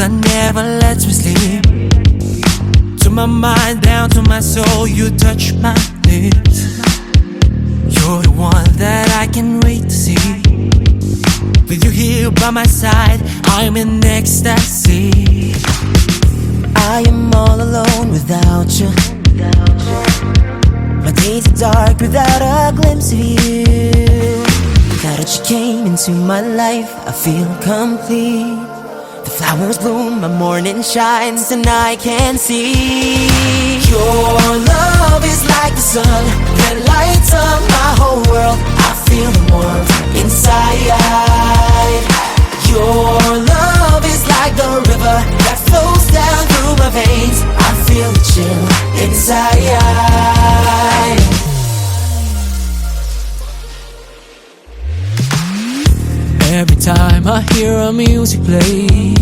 that never lets me sleep. To my mind, down to my soul, you touch my lips. You're the one that I can't wait to see. With you here by my side, I'm in ecstasy. I am all alone without you. My days are dark without a glimpse of you. Now that you came into my life, I feel complete. The flowers bloom, my morning shines, and I can see. Your love is like the sun that lights up my whole world. I feel the warmth inside. Your love is like the river that flows down through my veins. I feel the chill inside. Every time I hear our music play,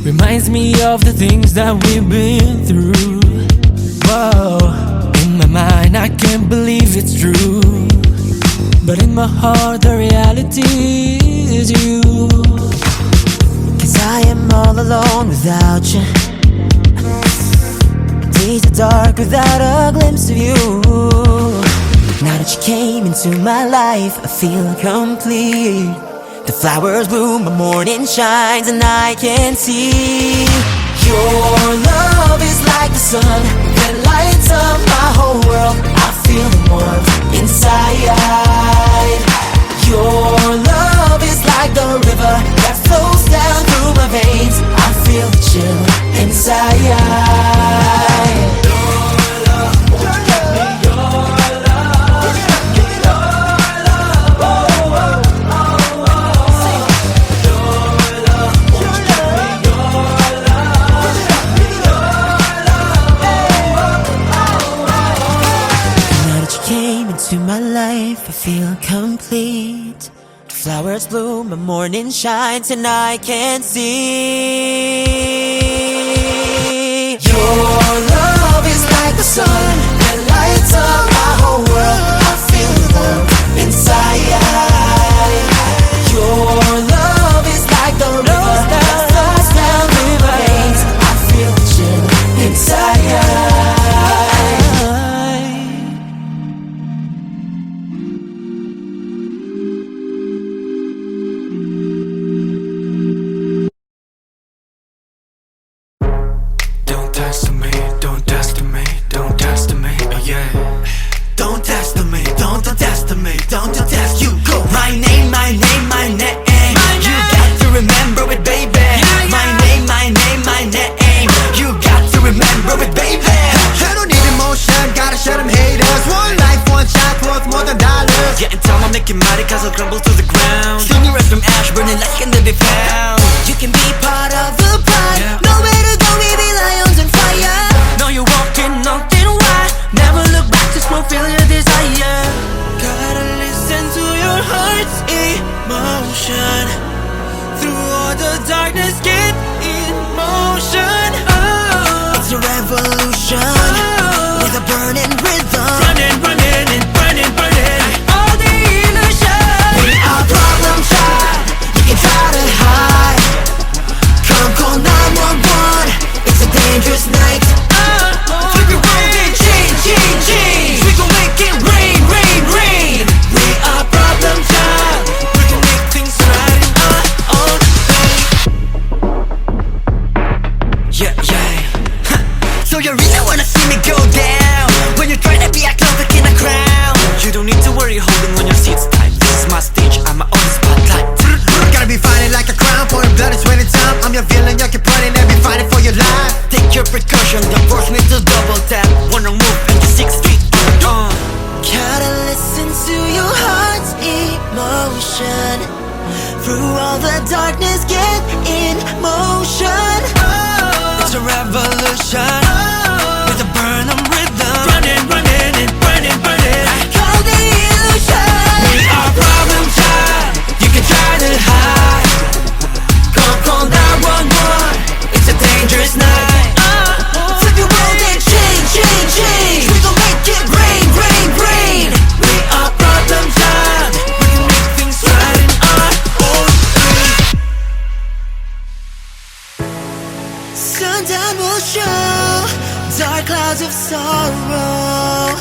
reminds me of the things that we've been through. Whoa, in my mind I can't believe it's true, but in my heart the reality is you. Cause I am all alone without you. Days are dark without a glimpse of you. Now that you came into my life, I feel complete. The flowers bloom, my morning shines, and I can see. Your love is like the sun that lights up my whole world. I feel the warmth inside. Your love is like the river that flows down through my veins. I feel the chill inside. To my life, I feel complete. Flowers bloom, my morning shines, and I can see. Your love is like the sun that lights up my whole world. I feel the love inside. Your love is like the river that flows down through my veins. I feel the chill inside. Cause I'll crumble to the ground. Sing your from ash, burning like can never be found. You can be part of the pride. Yeah. Nowhere to go, we be lions on fire. No, you're walking, nothing wide. Never look back, just fulfill your desire. Gotta listen to your heart's emotion. Through all the darkness, get in motion. Oh, it's a revolution. Oh, with a burning rhythm. Running, running, and burning, burning. Dangerous night. Flip your world and change, change, change. We gon' make it rain, rain, rain. We are problem child. We can make things right in our own way. Yeah, yeah. So you really wanna see me go down? When you're trying to be a clown in a crown. You don't need to worry holding on your seats tight. This is my stage, I'm my own spotlight. Gotta be fighting like a crown, pouring blood, it's winning time. I'm your villain, you keep running and be fighting for your life. Take your precaution, don't force me to double tap. One wrong move and you're 6 feet on. Gotta listen to your heart's emotion. Through all the darkness, get in motion. Oh, it's a revolution. Oh, with a burning rhythm. Running, running, and burning, burning. Call the illusion. We are problem child. You can try to hide. Call 911. It's a dangerous night. Flip your world and change, change, change. We gon' make it rain, rain, rain. We are problem child. We can make things right in our own way. of sorrow.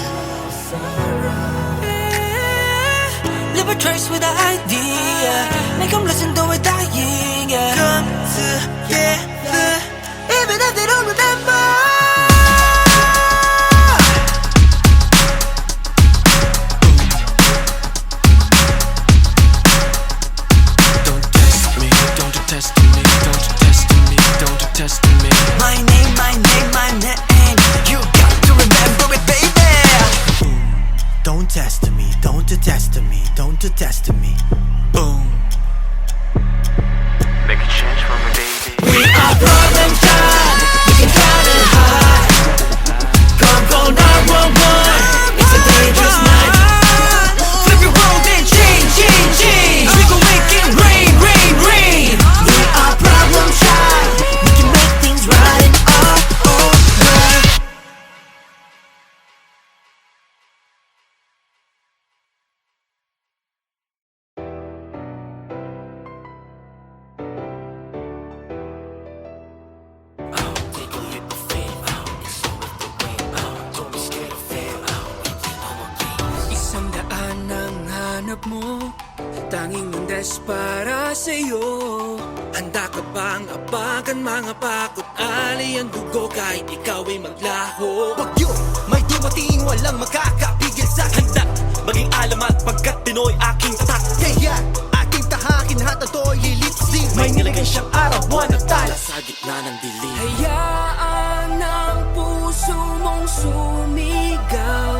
Leave a trace with the idea. Make them listen to it dying. Come together, Even if they don't remember. Don't test me, don't you test me, don't you test me, don't you test me. my name, my name, my name. You got to remember it, baby. Don't test me, don't you test me, don't you test me. Boom. Make a change for me, baby. We are problem child, you can count it high. Come call 911, it's a dangerous night. Flip your world and change, change, change. We gon' make it rain, rain, rain. We are problem child, we can make things right and all over. Isang daan ang hanap mo, tanging mundes para sa'yo. Handa ka bang apagan mga pakot ali ang dugo kahit ikaw ay maglaho? Bagyo, may dumating walang makakapigil sa handa. Maging alamat pagkat Pinoy aking tatak. Kaya ating tahakin lahat na to'y lilipsin. May nilagay siyang araw, buwan at tala sa gitna ng dilim. Hayaan ang puso mong sumigaw.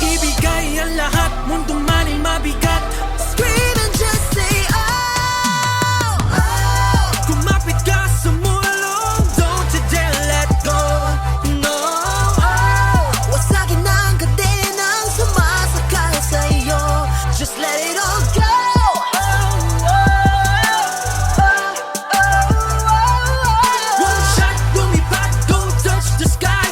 Ibigay ang lahat, mundo man ay mabigat. Scream and just say oh, oh. Kumapit ka sa mulong, don't you dare let go. No, Wasagin ang kadenang sumasakal sa'yo. Just let it all go. one shot, lumipad, don't touch the sky.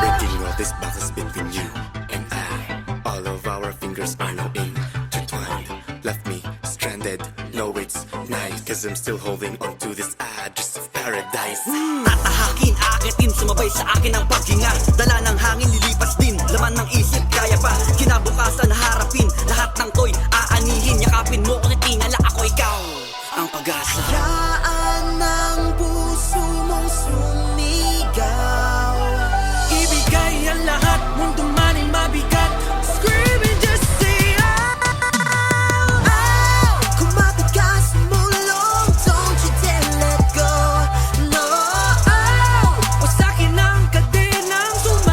Breaking all these boxes between you and I. All of our fingers are now intertwined. Left me stranded, no it's nice. Cause I'm still holding on to this address of paradise. Tatahakin, akitin, sumabay sa akin ang paghinga. Dala ng hangin, lilipas din. Laman ng isip, kaya pa. Kinabukasan, harapin. Lahat ng to'y aanihin. Yakapin mo, kung tingala ako ikaw ang pag-asa. Hayaan ang puso mong sumigaw. Ibigay ang lahat, mundo man ay mabigat. Scream and just say Oh, kumapit ka sa mulong, don't you dare let go. No, wasakin ang kadenang sumasakal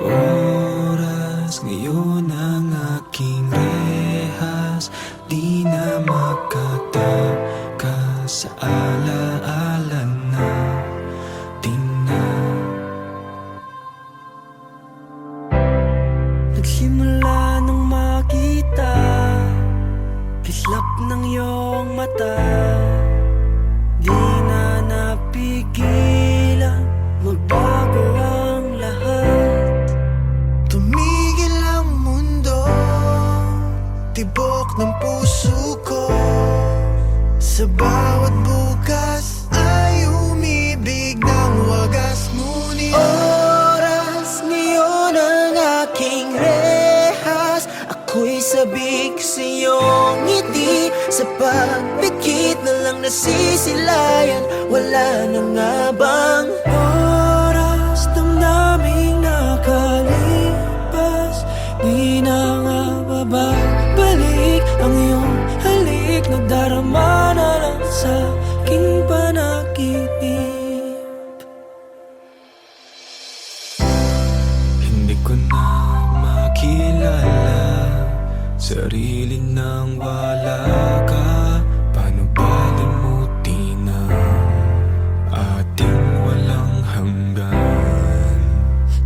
oras ngayon ang aking rehas, di na makatakas sa alaala na di na. Nagsimula nang makita kislap ng iyong mata, di na napigilan magbago ang lahat. Tumigil ang mundo, tibok ng puso ko. Sa bawat bukas ay umibig ng wagas. Ngunit Oras ngayon ang aking rehas, ako'y sabik sa iyong ngiti. Sa pagpikit na lang nasisilayan, wala na nga bang oras, damdaming nakalipas. Di na nga babalik ang iyong halik, nadarama na lang sa aking panaginip. Hindi ko na makilala sarili nang wala ka. Paano balimutin ang ating walang hanggan?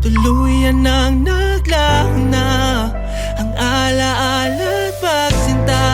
Tuluyan nang naglaho na ang alaala at pagsinta.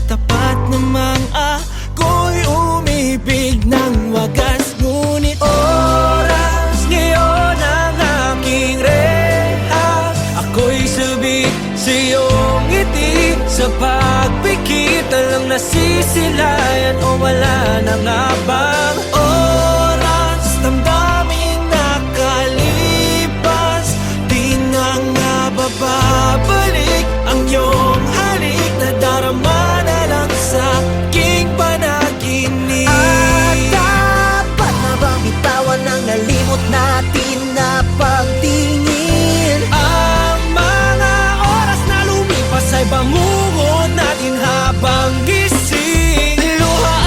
Tapat namang ako'y umibig ng wagas. Ngunit oras ngayon ang aking rehas, ako'y sabik sa iyong ngiti. Sa pagpikit na lang nasisilayan, o wala na nga bang oras, damdaming nakalipas. Di na nga babalik ang iyong halik, nadarama na lang sa aking panaginip. At dapat na bang bitawan ang nalimot natin na pagtingin? Ang mga oras na lumipas ay bangungot natin habang gising. Luha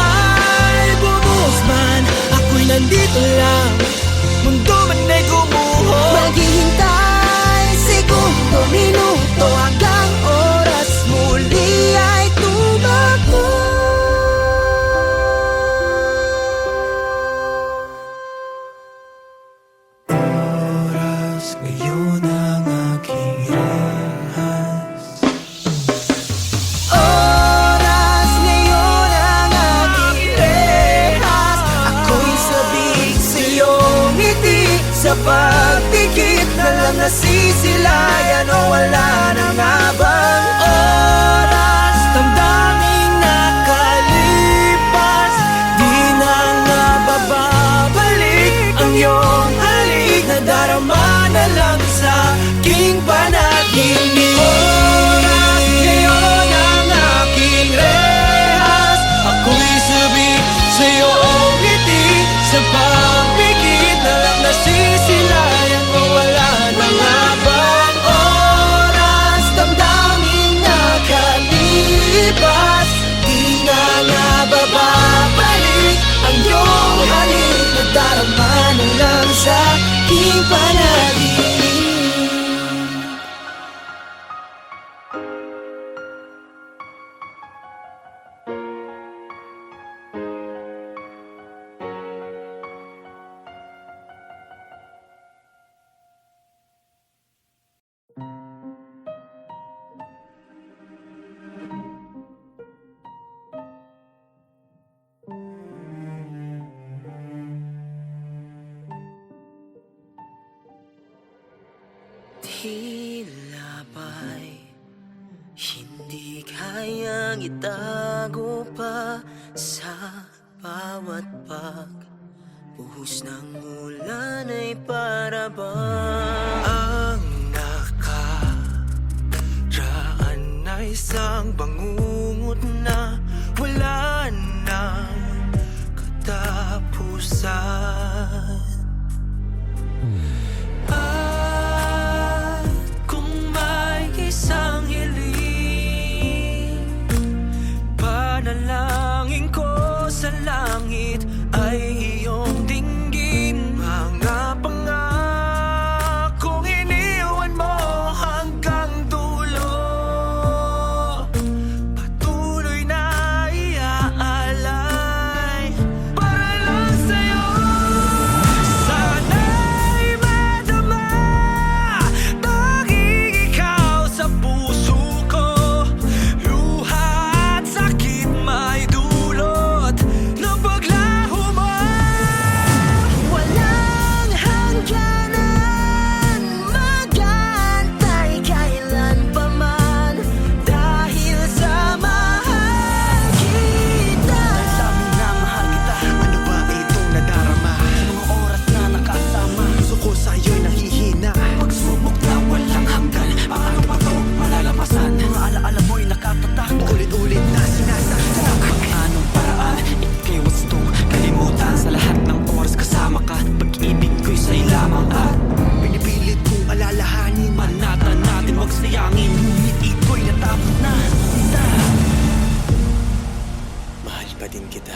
ay bumuhos man, ako'y nandito lang, mundo man ay gumuho. Maghihintay segundo, minuto, hanggang oras muli ay tumago. Oras ngayon ang aking rehas, Oras ngayon ang aking rehas, ako'y sabik sa iyong ngiti. Sa pagpikit na lang nasisilayan, o wala na nga bang oras, damdaming nakalipas. Di na nga babalik ang iyong halik, nadarama na lang sa aking panaginip. Oras ngayon ang aking rehas, ako'y sabik sa iyong ngiti. Sa pagpikit na lang nasisilayan, o wala na nga bang oras, damdaming nakalipas. Di na nga babalik ang iyong halik, nadarama na lang sa aking panaginip. Tila ba'y hindi kayang itago pa sa bawat pagbuhos ng ulan ay para bang ang nakaraan ay isang bangungot na wala nang katapusan. At kung may isang hiling, panalangin ko sa langit ay iyong dinggin. Mga pangakong iniaalay bayangin, ngunit ito'y natapos na. Mahal pa din kita.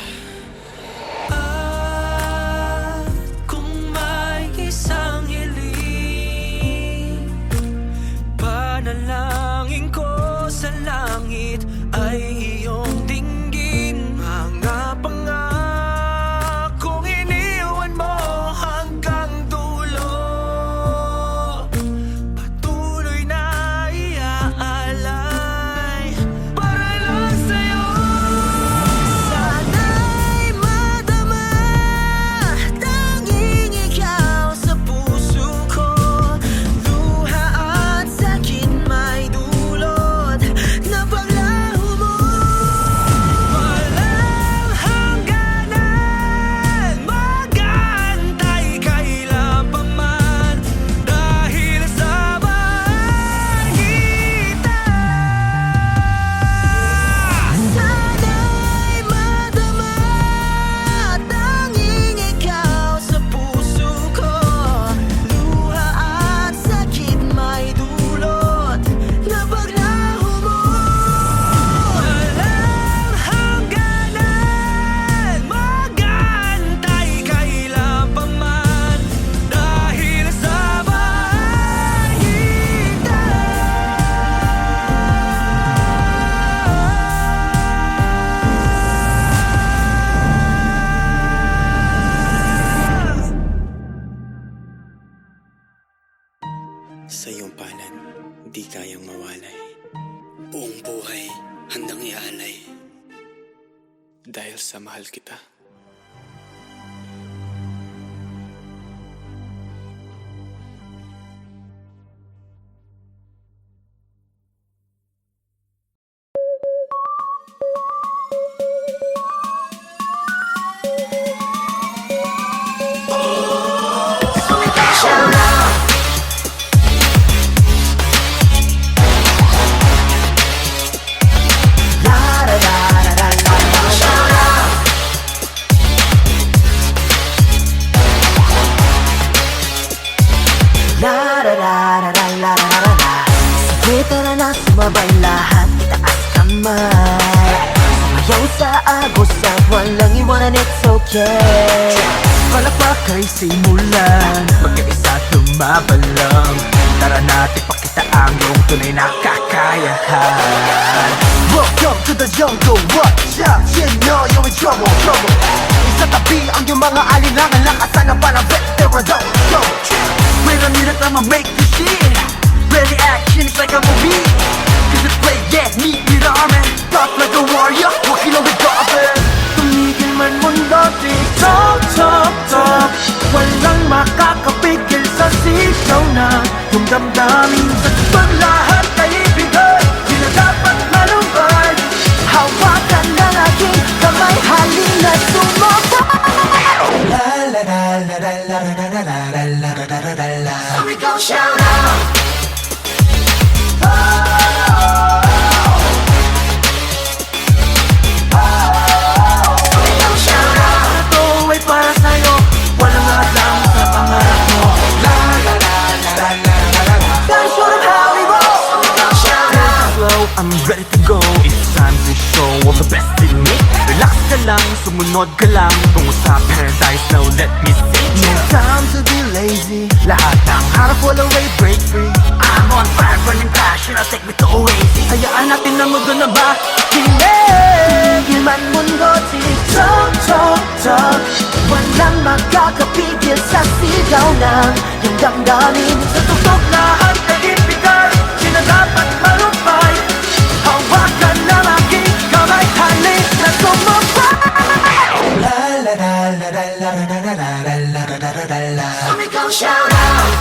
At kung may isang hiling, panalangin ko sa langit ay iyong dinggin. Mga pangakong iniwan mo hanggang dulo, patuloy na iaalay para lang sa'yo. Sana'y madama, tanging ikaw sa puso ko. Luha at sakit may dulot na paglaho mo. Walang hangganan, mag-aantay kailan pa man, dahil sa mahal kita. Sana'y madama, tanging ikaw sa puso ko. Luha at sakit may dulot na paglaho mo. Walang hangganan, mag-aantay kailan pa man, dahil sa mahal kita. Sa iyong palad, di kayang mawalay. Buong buhay, handang ialay. Dahil sa mahal kita. Sige, tara na, sumabay lahat, itaas kamay. Sumayaw sa agos at walang iwanan, it's okay. Palakpak ay simulan, magkaisa tumabalang. Tara natin pakita ang iyong tunay na kakayahan. Welcome to the jungle, watch out, you know you're in trouble, trouble. Sa tabi ang iyong mga alinlangan, lakasan ang parang veteran, go. Wait a minute, I'ma make this shit. Ready action, it's like a movie. Cause it's play, yeah, meet me the army. Talk like a warrior, walking on the dolphin. Tumigil man mundo, tick-tock, tock. Walang makakapigil sa sigaw na yung damdamin sa tubang lahat ay ibigay. Di na dapat malumbay. Hawakan ng aking kamay, halina sumabay. So we gon' shout out. Ito ay para sa'yo, walang hadlang sa pangarap mo. Gotta show them how we roll. So we gon' shout out. Flow, I'm ready to go. It's time to show all the best in me. Relax ka lang, sumunod ka lang. Tungo sa paradise, now let me see. No time to be lazy. Lahat ng harap, walang way, break free. I'm on fire, burning passion, I'll take me to Oasis. Hayaan natin na mundo na ba? Tumigil man mundo, tick-tock. Walang makakapigil sa sigaw ng yung damdamin. Sa tutok lahat ay ibigay. Di na dapat malumbay. Hawakan ng aking kamay, halin na sumabay. So we gon' shout out.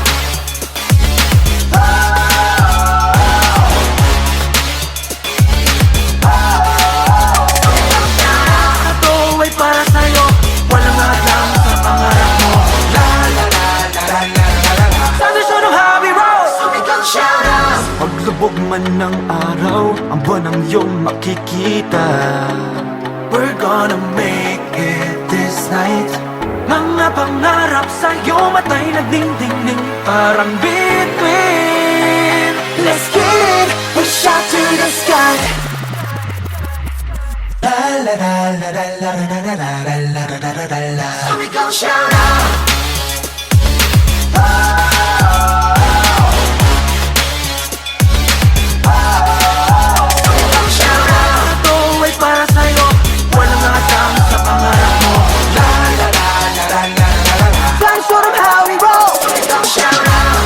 Ito ay para sa'yo, walang hadlang sa pangarap mo. Time to show them how we roll. So we gon' shout out. Paglubog man ng araw, ang buwan ang iyong makikita. We're gonna make it this night. Mga pangarap sa'yo, matay nagdingding parang bituin. Let's get it. So we gon' shout out. Ito ay para sa'yo, walang nakasama sa pangarap mo. La la la la la la la la. That's sort of how we roll. So we gon' shout out.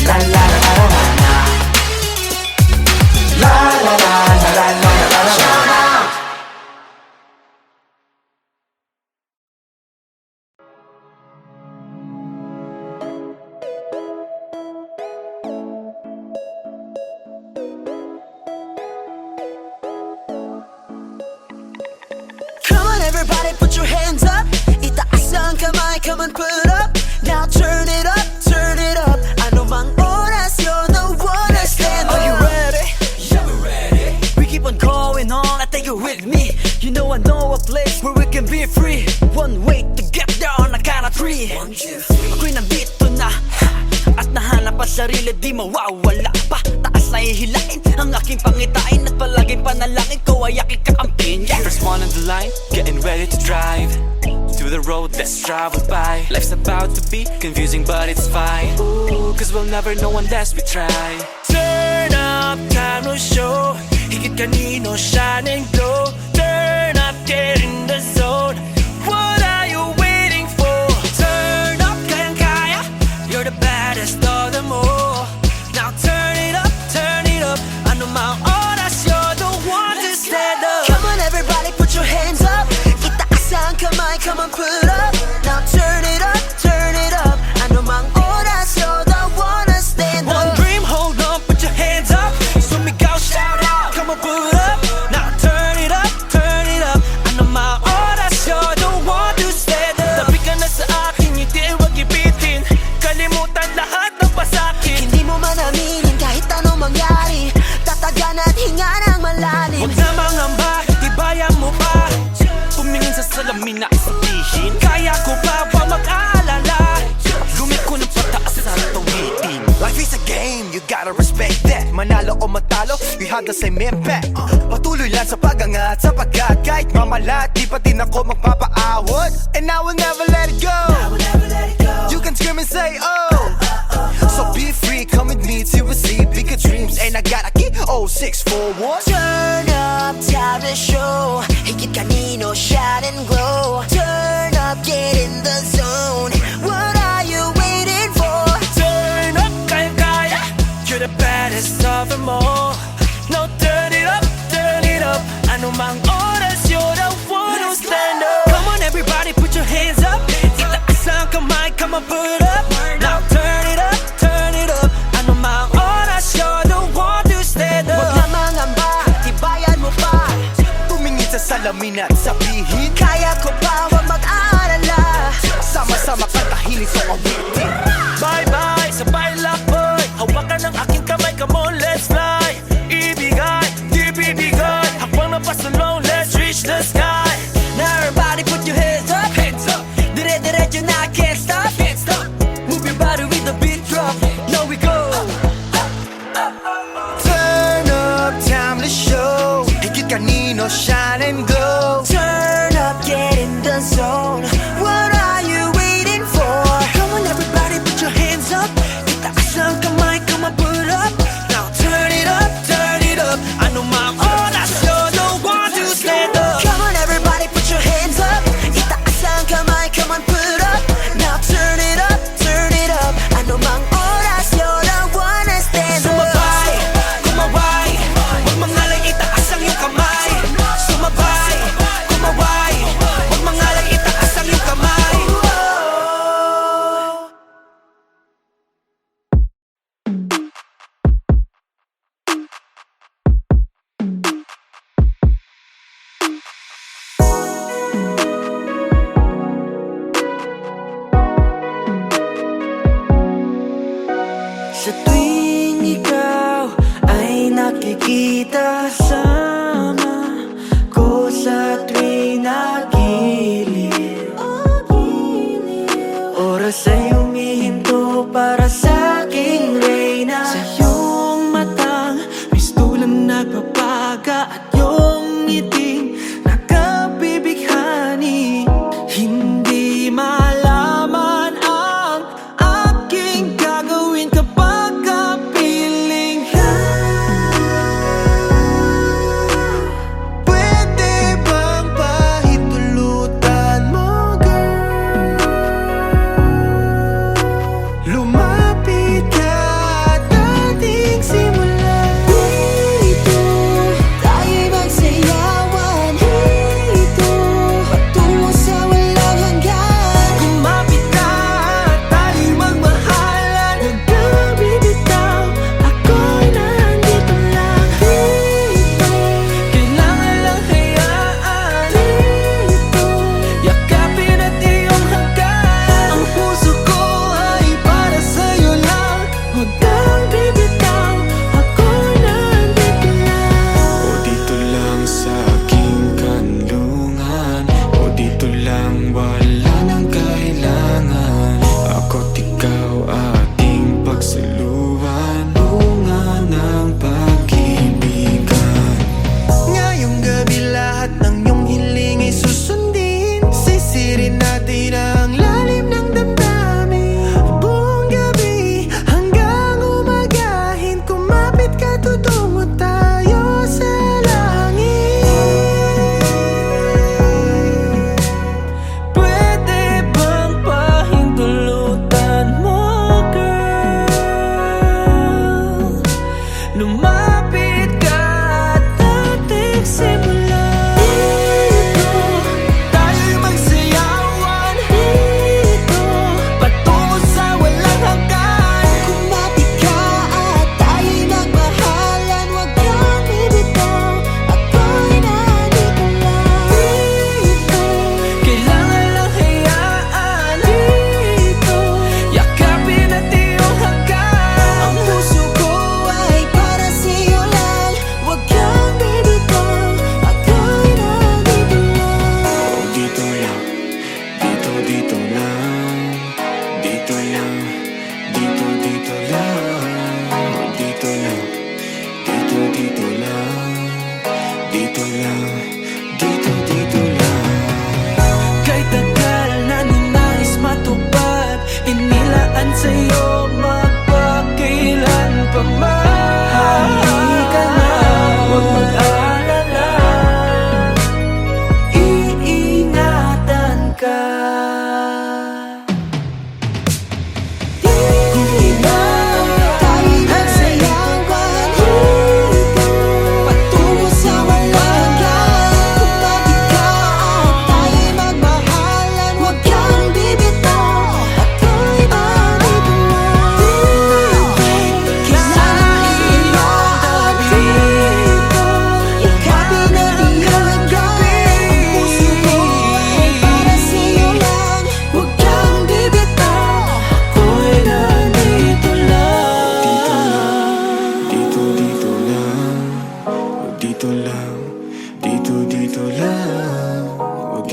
La la la la la la. La la la la la la la. Shout out. Come on everybody put your hands up itaas ang kamay, come on put up Now turn it up, turn it up Ano mang oras, you're the one to stand up Are you ready? Yeah, we're ready We keep on going on, I take you with me You know I know a place where we can be free One way to get there on a count of 3 1, 2, 3 Ako'y nandito na At nahanap ang sarili, di mawawala pa Taas na ihilain ang aking pangitain At palaging panalangin ko ay aking kakampin yeah. First one on the line, getting ready to drive through the road that's traveled by. Life's about to be confusing but it's fine. Ooh, cause we'll never know unless we try. Turn up, time to show. Higit kanino, shine and glow. Turn up, get in the zone. What are you waiting for? Turn up, kayang-kaya. You're the baddest of them all. Now turn it up, ano mang oras, you're the one to stand up. Come on everybody put your hands up itaas ang kamay, come on put up Now turn it up Ano mang oras, you're the one to stand One up dream, hold on, put your hands up. Sumigaw, shout out, come on, put up. Now turn it up, ano mang oras, you're the one to stand up. Tabi ka na sa akin, hindi wag ibitin. Kalimutan lahat ng pasakit. Hindi mo man aminin kahit anong mangyari Tatagan at hinga ng malalim Huwag na mangamba, tibayan mo pa. Tumingin sa salamin na sabihin, kaya ko ba mag-aalala? Lumiko ng pataas sa tawitin. Life is a game, you gotta respect that. Manalo o matalo, we have the same impact. Patuloy lang sa pag-angat, sapagkat kahit mamalat, di pa din ako magpapaawat. And I will never let it go. You can scream and say oh. So be free, come with me to receive bigger dreams. And I gotta keep 0641. Turn up, time to show Higit kanino, shine and glow Turn up, get in the zone What are you waiting for? Turn up, kaya-kaya. You're the baddest of them all. Now turn it up, ano mang oras, you're the one who stand up. Come on everybody, put your hands up. Itaas ang kamay, come on put up. Now turn it up, ano mang oras, you're the one to stand Huwag up. na mangamba, tibayan mo pa Tumingin sa salamin at sabihin, Kaya ko pa, huwag mag-aalala sama-sama kantahin itong awitin. Bye-bye, sabay lakoy. Hawakan ng aking kamay, come on, let's fly. Ibigay, di bibigay. Habang napasalong, let's reach the sky. Now everybody put your hands up Dire-diretso na, can't stop Move your body with the beat drop Now we go Turn up, time to show. Higit kanino, shine and glow. Turn up, get in the zone What are you waiting for? Come on everybody put your hands up Itaas ang kamay, come on put up Now turn it up, ano mang oras, you're the one to stand up. Come on everybody put your hands up Itaas ang kamay, come on put up Now turn it up Ano mang oras, you're the one to stand up Sumabay, kumaway, huwag mangalang itaas ang iyong kamay. Sumabay, kumaway, huwag mangalang itaas ang iyong kamay. Sa tuwing ikaw ay nakikita Sama ko sa tuwing nagiliw Oras ay humihinto para sa aking reyna Sa iyong matang may stulang nagpapaga At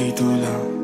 dito lang